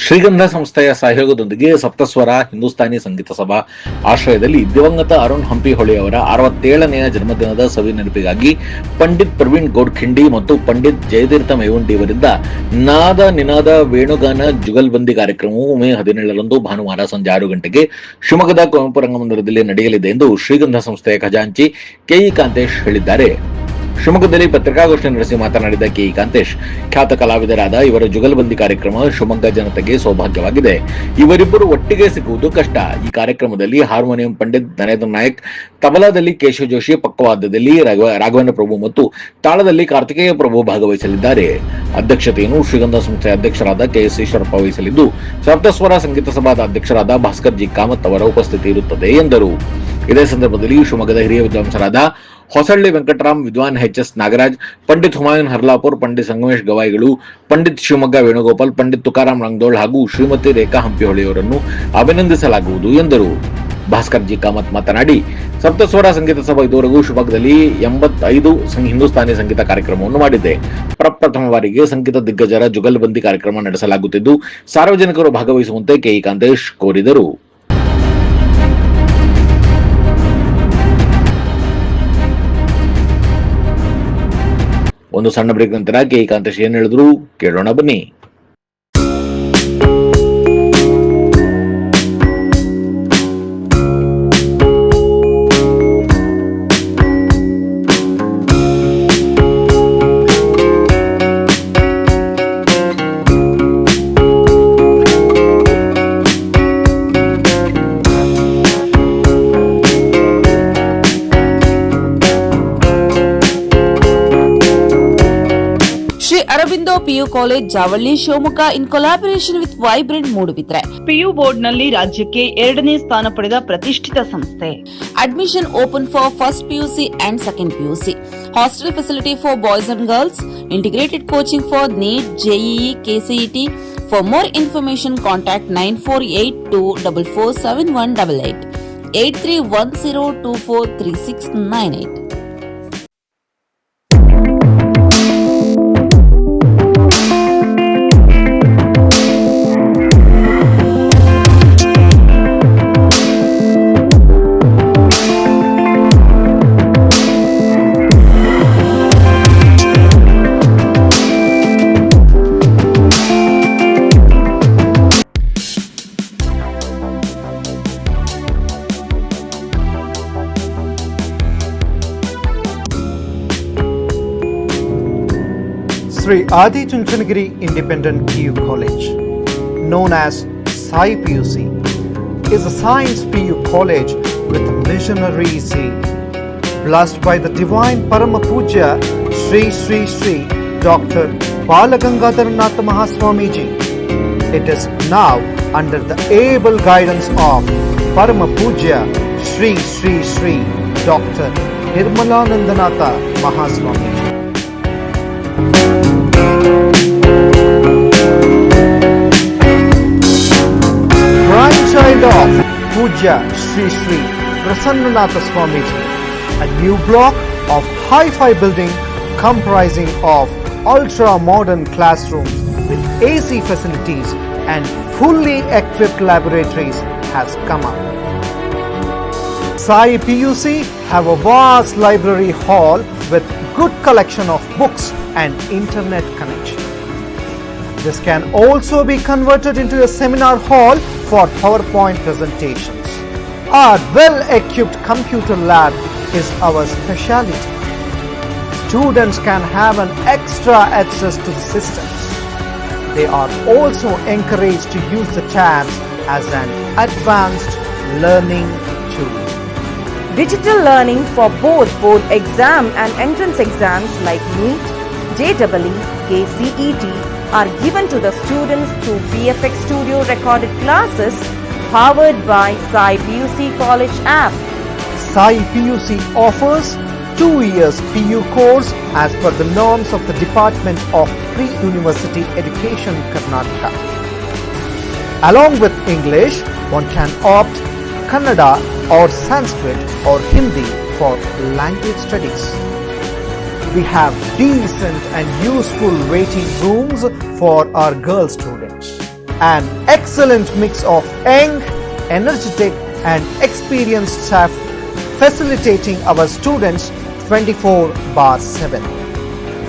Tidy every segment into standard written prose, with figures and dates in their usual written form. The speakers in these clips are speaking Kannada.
ಶ್ರೀಗಂಧ ಸಂಸ್ಥೆಯ ಸಹಯೋಗದೊಂದಿಗೆ ಸಪ್ತಸ್ವರ ಹಿಂದೂಸ್ತಾನಿ ಸಂಗೀತ ಸಭಾ ಆಶ್ರಯದಲ್ಲಿ ದಿವಂಗತ ಅರುಣ್ ಹಂಪಿಹೊಳಿ ಅವರ 67ನೇ ಜನ್ಮದಿನದ ಸವಿ ನೆನಪಿಗಾಗಿ ಪಂಡಿತ್ ಪ್ರವೀಣ್ ಗೌಡ್ಖಿಂಡಿ ಮತ್ತು ಪಂಡಿತ್ ಜಯತೀರ್ಥ ಮೇವುಂಡಿ ಅವರಿಂದ ನಾದ ನಿನಾದ ವೇಣುಗಾನ ಜುಗಲ್ಬಂದಿ ಕಾರ್ಯಕ್ರಮವು ಮೇ 17ರಂದು ಭಾನುವಾರ ಸಂಜೆ 6 ಗಂಟೆಗೆ ಶಿವಮೊಗ್ಗದ ಕುವೆಂಪು ರಂಗಮಂದಿರದಲ್ಲಿ ನಡೆಯಲಿದೆ ಎಂದು ಶ್ರೀಗಂಧ ಸಂಸ್ಥೆಯ ಖಜಾಂಚಿ ಕೆಇ ಕಾಂತೇಶ್ ಹೇಳಿದ್ದಾರೆ. ಶಿವಮೊಗ್ಗದಲ್ಲಿ ಪತ್ರಿಕಾಗೋಷ್ಠಿ ನಡೆಸಿ ಮಾತನಾಡಿದ ಕೆಇ ಕಾಂತೇಶ್, ಖ್ಯಾತ ಕಲಾವಿದರಾದ ಇವರ ಜುಗಲ್ಬಂದಿ ಕಾರ್ಯಕ್ರಮ ಶಿವಮೊಗ್ಗ ಜನತೆಗೆ ಸೌಭಾಗ್ಯವಾಗಿದೆ. ಇವರಿಬ್ಬರು ಒಟ್ಟಿಗೆ ಸಿಗುವುದು ಕಷ್ಟ. ಈ ಕಾರ್ಯಕ್ರಮದಲ್ಲಿ ಹಾರ್ಮೋನಿಯಂ ಪಂಡಿತ್ ನರೇಂದ್ರ ನಾಯಕ್, ತಬಲಾದಲ್ಲಿ ಕೇಶವ ಜೋಶಿ, ಪಕ್ಕವಾದ್ಯದಲ್ಲಿ ರಾಘವೇಂದ್ರ ಪ್ರಭು ಮತ್ತು ತಾಳದಲ್ಲಿ ಕಾರ್ತಿಕೇಯ ಪ್ರಭು ಭಾಗವಹಿಸಲಿದ್ದಾರೆ. ಅಧ್ಯಕ್ಷತೆಯನ್ನು ಶ್ರೀಗಂಧ ಸಂಸ್ಥೆಯ ಅಧ್ಯಕ್ಷರಾದ ಕೆಎಸ್ ಈಶ್ವರಪ್ಪ ವಹಿಸಲಿದ್ದು, ಸಪ್ತಸ್ವರ ಸಂಗೀತ ಸಭಾದ ಅಧ್ಯಕ್ಷರಾದ ಭಾಸ್ಕರ್ ಜಿ ಕಾಮತ್ ಅವರ ಉಪಸ್ಥಿತಿ ಇರುತ್ತದೆ ಎಂದರು. ಇದೇ ಸಂದರ್ಭದಲ್ಲಿ ಶಿವಮೊಗ್ಗದ ಹಿರಿಯ ವಿದ್ವಾಂಸರಾದ ಹೊಸಳ್ಳಿ ವೆಂಕಟರಾಮ್, ವಿದ್ವಾನ್ ಎಚ್.ಎಸ್. ನಾಗರಾಜ್, ಪಂಡಿತ್ ಹುಮಾಯೂನ್ ಹರ್ಲಾಪುರ್, ಪಂಡಿತ್ ಸಂಗಮೇಶ್ ಗವಾಯಿಗಳು, ಪಂಡಿತ್ ಶಿವಮೊಗ್ಗ ವೇಣುಗೋಪಾಲ್, ಪಂಡಿತ್ ತುಕಾರಾಮ್ ರಂಗದೋಳ್ ಹಾಗೂ ಶ್ರೀಮತಿ ರೇಖಾ ಹಂಪಿಹೊಳಿಯವರನ್ನು ಅಭಿನಂದಿಸಲಾಗುವುದು ಎಂದರು. ಭಾಸ್ಕರ್ ಜಿ ಕಾಮತ್ ಮಾತನಾಡಿ, ಸಪ್ತಸ್ವರ ಸಂಗೀತ ಸಭಾ ಇದುವರೆಗೂ ಶಿವಮೊಗ್ಗದಲ್ಲಿ 85 ಹಿಂದೂಸ್ತಾನಿ ಸಂಗೀತ ಕಾರ್ಯಕ್ರಮವನ್ನು ಮಾಡಿದೆ. ಪ್ರಪ್ರಥಮ ಬಾರಿಗೆ ಸಂಗೀತ ದಿಗ್ಗಜರ ಜುಗಲ್ಬಂದಿ ಕಾರ್ಯಕ್ರಮ ನಡೆಸಲಾಗುತ್ತಿದ್ದು, ಸಾರ್ವಜನಿಕರು ಭಾಗವಹಿಸುವಂತೆ ಕೆಇ ಕಾಂತೇಶ್ ಕೋರಿದರು. ಒಂದು ಸಣ್ಣ ಬ್ರೇಕ್ ನಂತರ ಕೆಇ ಕಾಂತೇಶ್ ಏನ್ ಹೇಳಿದ್ರು ಕೇಳೋಣ ಬನ್ನಿ. Shri Aurobindo PU college Javalli Shivamogga in collaboration with vibrant Moodbidri PU board ನಲ್ಲಿ ರಾಜ್ಯಕ್ಕೆ 2ನೇ ಸ್ಥಾನ ಪಡೆದ ಪ್ರತಿಷ್ಠಿತ ಸಂಸ್ಥೆ. Admission open for first PUC and second PUC. Hostel facility for boys and girls. Integrated coaching for neat, JEE, KCET. For more information, contact 9482447188 8310243698. Sri Adi Chunchanagiri Independent PU College, known as Sai PUC, is a science PU college with a missionary zeal. Blessed by the divine Parama Puja Sri Sri Sri Dr. Balagangadharanath Mahaswamiji, it is now under the able guidance of Parama Puja Sri Sri Sri Dr. Nirmalanandanatha Mahaswamiji. Grandchild of Puja Sri Sri Prasannanatha Swamiji, a new block of hi-fi building comprising of ultra-modern classrooms with AC facilities and fully equipped laboratories has come up. Sai PUC have a vast library hall with good collection of books and internet connection. This can also be converted into a seminar hall for PowerPoint presentations. Our well-equipped computer lab is our specialty. Students can have an extra access to the systems. They are also encouraged to use the tabs as an advanced learning tool. Digital learning for both board exam and entrance exams like NEET, JEE, KCET are given to the students through VFX Studio recorded classes powered by Sai PUC College app. Sai PUC offers 2 years PU course as per the norms of the Department of Pre-University Education, Karnataka. Along with English, one can opt Kannada or Sanskrit or Hindi for language studies. We have decent and useful waiting rooms for our girl students. an excellent mix of young, energetic and experienced staff facilitating our students 24/7.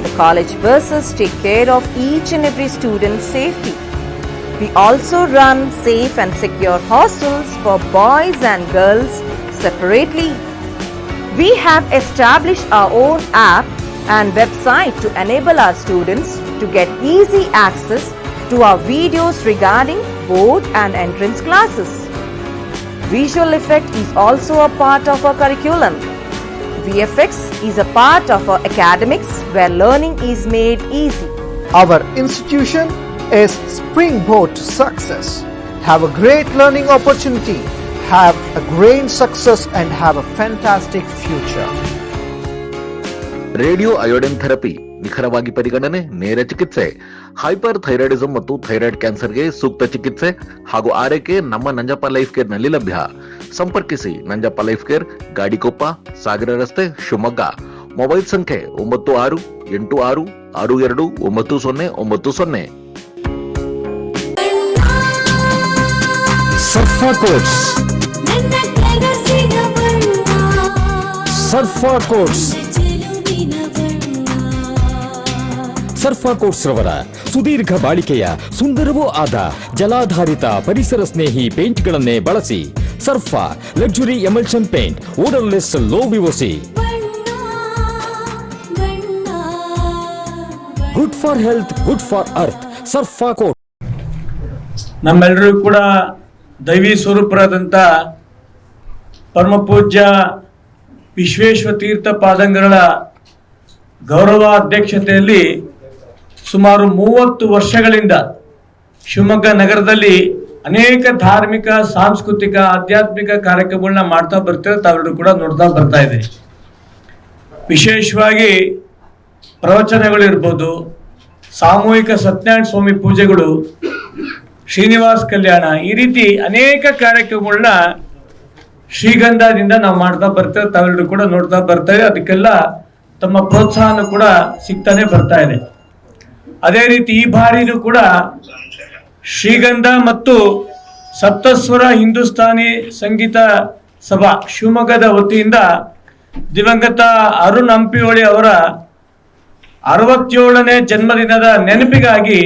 The college buses take care of each and every student's safety. We also run safe and secure hostels for boys and girls separately. We have established our own app and website to enable our students to get easy access to our videos regarding board and entrance classes. Visual effect is also a part of our curriculum. VFX is a part of our academics where learning is made easy. Our institution is springboard to success. Have a great learning opportunity, have a great success and have a fantastic future. Radio iodine therapy, ನಿಖರವಾಗಿ ಪರಿಗಣನೆ, ನೇರ ಚಿಕಿತ್ಸೆ, ಹೈಪರ್ ಥೈರಾಯ್ಡಿಸಂ ಮತ್ತು ಥೈರಾಯ್ಡ್ ಕ್ಯಾನ್ಸರ್ಗೆ ಸೂಕ್ತ ಚಿಕಿತ್ಸೆ ಹಾಗೂ ಆರೈಕೆ ನಮ್ಮ ನಂಜಪ್ಪ ಲೈಫ್ ಕೇರ್ ನಲ್ಲಿ ಲಭ್ಯ. ಸಂಪರ್ಕಿಸಿ ನಂಜಪ್ಪ ಲೈಫ್ ಕೇರ್, ಗಾಡಿಕೊಪ್ಪ, ಸಾಗರ ರಸ್ತೆ, ಶಿವಮೊಗ್ಗ. ಮೊಬೈಲ್ ಸಂಖ್ಯೆ 9686629090. ಸರ್ಫಾ ಕೋರ್ಸ್, ಸರ್ಫಾ ಕೋರ್ಸ್, ಸರ್ಫಾ ಕೋರ್ಸ್ ರವರ ಸುದೀರ್ಘ ಬಾಳಿಕೆಯ ಸುಂದರವೂ ಆದ ಜಲಾಧಾರಿತ ಪರಿಸರ ಸ್ನೇಹಿ ಪೇಂಟ್ಗಳನ್ನೇ ಬಳಸಿ. Surfa luxury emulsion paint, odourless, low VOC, good for health, good for earth. Surfa Coats. ನಮ್ಮೆಲ್ಲರೂ ಕೂಡ ದೈವಿ ಸ್ವರೂಪರಾದಂಥ ಪರಮ ಪೂಜ್ಯ ವಿಶ್ವೇಶ್ವರ ತೀರ್ಥ ಪಾದಂಗಗಳ ಗೌರವ ಅಧ್ಯಕ್ಷತೆಯಲ್ಲಿ ಸುಮಾರು 30 ವರ್ಷಗಳಿಂದ ಶಿವಮೊಗ್ಗ ನಗರದಲ್ಲಿ ಅನೇಕ ಧಾರ್ಮಿಕ, ಸಾಂಸ್ಕೃತಿಕ, ಆಧ್ಯಾತ್ಮಿಕ ಕಾರ್ಯಕ್ರಮಗಳನ್ನ ಮಾಡ್ತಾ ಬರ್ತಾರೆ. ತಾವೆಲ್ಲರೂ ಕೂಡ ನೋಡ್ತಾ ಬರ್ತಾ ಇದೆ. ವಿಶೇಷವಾಗಿ ಪ್ರವಚನಗಳಿರ್ಬೋದು, ಸಾಮೂಹಿಕ ಸತ್ಯನಾರಾಯಣ ಸ್ವಾಮಿ ಪೂಜೆಗಳು, ಶ್ರೀನಿವಾಸ ಕಲ್ಯಾಣ, ಈ ರೀತಿ ಅನೇಕ ಕಾರ್ಯಕ್ರಮಗಳನ್ನ ಶ್ರೀಗಂಧದಿಂದ ನಾವು ಮಾಡ್ತಾ ಬರ್ತೇವೆ. ತಾವೆಲ್ಲರೂ ಕೂಡ ನೋಡ್ತಾ ಬರ್ತಾ ಇದೆ. ಅದಕ್ಕೆಲ್ಲ ತಮ್ಮ ಪ್ರೋತ್ಸಾಹನೂ ಕೂಡ ಸಿಗ್ತಾನೆ ಬರ್ತಾ ಇದೆ. ಅದೇ ರೀತಿ ಈ ಬಾರಿನೂ ಕೂಡ ಶ್ರೀಗಂಧ ಮತ್ತು ಸಪ್ತಸ್ವರ ಹಿಂದೂಸ್ತಾನಿ ಸಂಗೀತ ಸಭಾ ಶಿವಮೊಗ್ಗದ ವತಿಯಿಂದ ದಿವಂಗತ ಅರುಣ್ ಹಂಪಿಹೊಳಿ ಅವರ 67ನೇ ಜನ್ಮದಿನದ ನೆನಪಿಗಾಗಿ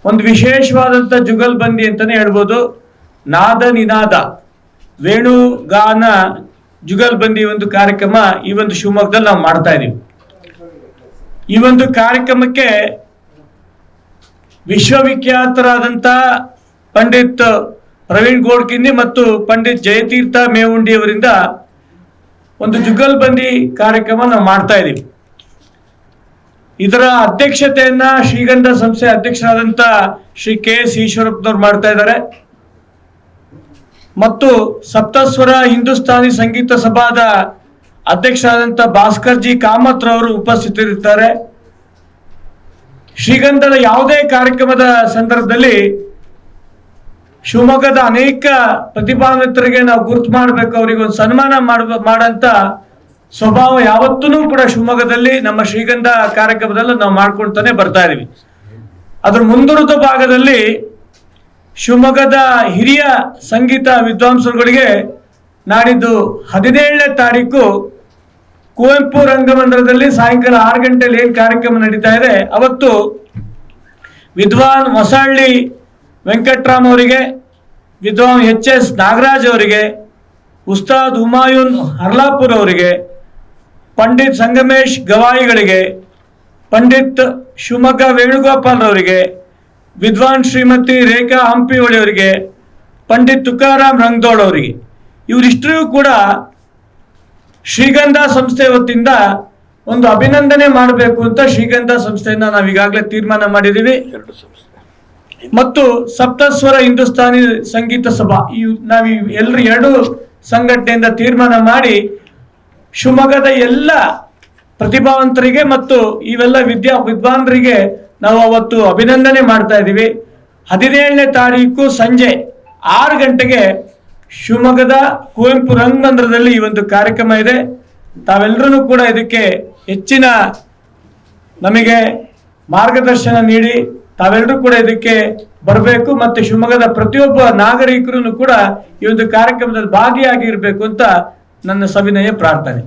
ಒಂದು ವಿಶೇಷವಾದಂಥ ಜುಗಲ್ಬಂದಿ ಅಂತಾನೆ ಹೇಳ್ಬೋದು. ನಾದ ನಿನಾದ ವೇಣುಗಾನ ಜುಗಲ್ಬಂದಿ ಒಂದು ಕಾರ್ಯಕ್ರಮ ಈ ಒಂದು ಶಿವಮೊಗ್ಗದಲ್ಲಿ ನಾವು ಮಾಡ್ತಾ ಇದೀವಿ. ಈ ಒಂದು ಕಾರ್ಯಕ್ರಮಕ್ಕೆ ವಿಶ್ವವಿಖ್ಯಾತರಾದಂಥ ಪಂಡಿತ್ ಪ್ರವೀಣ್ ಗೋಡ್ಖಿಂಡಿ ಮತ್ತು ಪಂಡಿತ್ ಜಯತೀರ್ಥ ಮೇವುಂಡಿ ಅವರಿಂದ ಒಂದು ಜುಗಲ್ಬಂದಿ ಕಾರ್ಯಕ್ರಮ ನಾವು ಮಾಡ್ತಾ ಇದೀವಿ. ಇದರ ಅಧ್ಯಕ್ಷತೆಯನ್ನ ಶ್ರೀಗಂಧ ಸಂಸ್ಥೆ ಅಧ್ಯಕ್ಷರಾದಂಥ ಶ್ರೀ KS ಈಶ್ವರಪ್ಪನವ್ರು ಮಾಡ್ತಾ ಇದ್ದಾರೆ ಮತ್ತು ಸಪ್ತಸ್ವರ ಹಿಂದೂಸ್ತಾನಿ ಸಂಗೀತ ಸಭಾದ ಅಧ್ಯಕ್ಷರಾದಂಥ ಭಾಸ್ಕರ್ ಜಿ ಕಾಮತ್ ರವರು ಉಪಸ್ಥಿತರಿರ್ತಾರೆ. ಶ್ರೀಗಂಧದ ಯಾವುದೇ ಕಾರ್ಯಕ್ರಮದ ಸಂದರ್ಭದಲ್ಲಿ ಶಿವಮೊಗ್ಗದ ಅನೇಕ ಪ್ರತಿಭಾನ್ವಿತರಿಗೆ ನಾವು ಗುರುತು ಮಾಡಬೇಕು, ಅವರಿಗೆ ಒಂದು ಸನ್ಮಾನ ಮಾಡಂತ ಸ್ವಭಾವ ಯಾವತ್ತೂ ಕೂಡ ಶಿವಮೊಗ್ಗದಲ್ಲಿ ನಮ್ಮ ಶ್ರೀಗಂಧ ಕಾರ್ಯಕ್ರಮದಲ್ಲಿ ನಾವು ಮಾಡ್ಕೊಳ್ತಾನೆ ಬರ್ತಾ ಇದೀವಿ. ಅದ್ರ ಮುಂದುವರೆದ ಭಾಗದಲ್ಲಿ ಶಿವಮೊಗ್ಗದ ಹಿರಿಯ ಸಂಗೀತ ವಿದ್ವಾಂಸರುಗಳಿಗೆ ನಾಡಿದ್ದು 17ನೇ ತಾರೀಕು ಕುವೆಂಪು ರಂಗಮಂದಿರದಲ್ಲಿ ಸಾಯಂಕಾಲ 6 ಗಂಟೆಯಲ್ಲಿ ಏನು ಕಾರ್ಯಕ್ರಮ ನಡೀತಾ ಇದೆ, ಅವತ್ತು ವಿದ್ವಾನ್ ಹೊಸಹಳ್ಳಿ ವೆಂಕಟರಾಮ್ ಅವರಿಗೆ, ವಿದ್ವಾನ್ HS ನಾಗರಾಜ್ ಅವರಿಗೆ, ಉಸ್ತಾದ್ ಹುಮಾಯೂನ್ ಹರ್ಲಾಪುರ್ ಅವರಿಗೆ, ಪಂಡಿತ್ ಸಂಗಮೇಶ್ ಗವಾಯಿಗಳಿಗೆ, ಪಂಡಿತ್ ಶಿವಮೊಗ್ಗ ವೇಣುಗೋಪಾಲ್ ಅವರಿಗೆ, ವಿದ್ವಾನ್ ಶ್ರೀಮತಿ ರೇಖಾ ಹಂಪಿಹೊಳಿ ಅವರಿಗೆ, ಪಂಡಿತ್ ತುಕಾರಾಮ್ ರಂಗದೋಳ್ ಅವರಿಗೆ, ಇವರಿಷ್ಟರೂ ಕೂಡ ಶ್ರೀಗಂಧ ಸಂಸ್ಥೆ ವತಿಯಿಂದ ಒಂದು ಅಭಿನಂದನೆ ಮಾಡಬೇಕು ಅಂತ ಶ್ರೀಗಂಧ ಸಂಸ್ಥೆಯನ್ನ ನಾವು ಈಗಾಗಲೇ ತೀರ್ಮಾನ ಮಾಡಿದ್ದೀವಿ. ಮತ್ತು ಸಪ್ತಸ್ವರ ಹಿಂದೂಸ್ತಾನಿ ಸಂಗೀತ ಸಭಾ ನಾವು ಎಲ್ಲರೂ 2 ಸಂಘಟನೆಯಿಂದ ತೀರ್ಮಾನ ಮಾಡಿ ಶಿವಮೊಗ್ಗದ ಎಲ್ಲ ಪ್ರತಿಭಾವಂತರಿಗೆ ಮತ್ತು ಇವೆಲ್ಲ ವಿದ್ವಾಂಸರಿಗೆ ನಾವು ಅವತ್ತು ಅಭಿನಂದನೆ ಮಾಡ್ತಾ ಇದ್ದೀವಿ. 17ನೇ ತಾರೀಕು ಸಂಜೆ 6 ಗಂಟೆಗೆ ಶಿವಮೊಗ್ಗದ ಕುವೆಂಪು ರಂಗಮಂದಿರದಲ್ಲಿ ಈ ಒಂದು ಕಾರ್ಯಕ್ರಮ ಇದೆ. ತಾವೆಲ್ಲರೂ ಕೂಡ ಇದಕ್ಕೆ ಹೆಚ್ಚಿನ ನಮಗೆ ಮಾರ್ಗದರ್ಶನ ನೀಡಿ ತಾವೆಲ್ಲರೂ ಕೂಡ ಇದಕ್ಕೆ ಬರಬೇಕು ಮತ್ತು ಶಿವಮೊಗ್ಗದ ಪ್ರತಿಯೊಬ್ಬ ನಾಗರಿಕರು ಕೂಡ ಈ ಒಂದು ಕಾರ್ಯಕ್ರಮದಲ್ಲಿ ಭಾಗಿಯಾಗಿರ್ಬೇಕು ಅಂತ ನನ್ನ ಸವಿನಯ ಪ್ರಾರ್ಥನೆ.